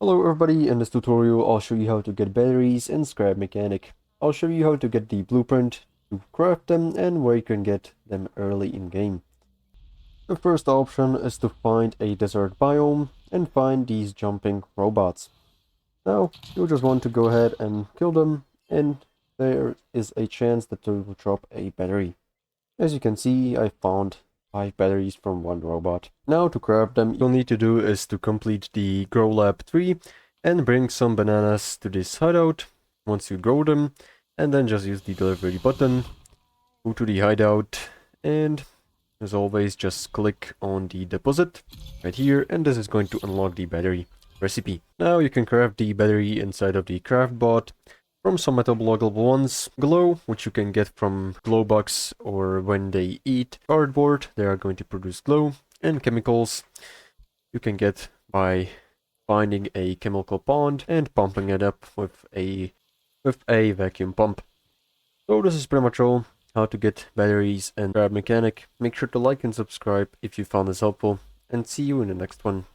Hello everybody, in this tutorial I'll show you how to get batteries in Scrap Mechanic. I'll show you how to get the blueprint, to craft them, and where you can get them early in game. The first option is to find a desert biome and find these jumping robots. Now, you'll just want to go ahead and kill them, and there is a chance that they will drop a battery. As you can see, I found 5 batteries from one robot. Now to craft them, you'll need to do is to complete the Grow Lab 3 and bring some bananas to this hideout once you grow them, and then just use the delivery button, go to the hideout, and as always just click on the deposit right here, and this is going to unlock the battery recipe. Now you can craft the battery inside of the craft bot from some metal block level 1's glow, which you can get from glow bugs, or when they eat cardboard they are going to produce glow, and chemicals you can get by finding a chemical pond and pumping it up with a vacuum pump. So this is pretty much all how to get batteries and Scrap Mechanic. Make sure to like and subscribe if you found this helpful, and see you in the next one.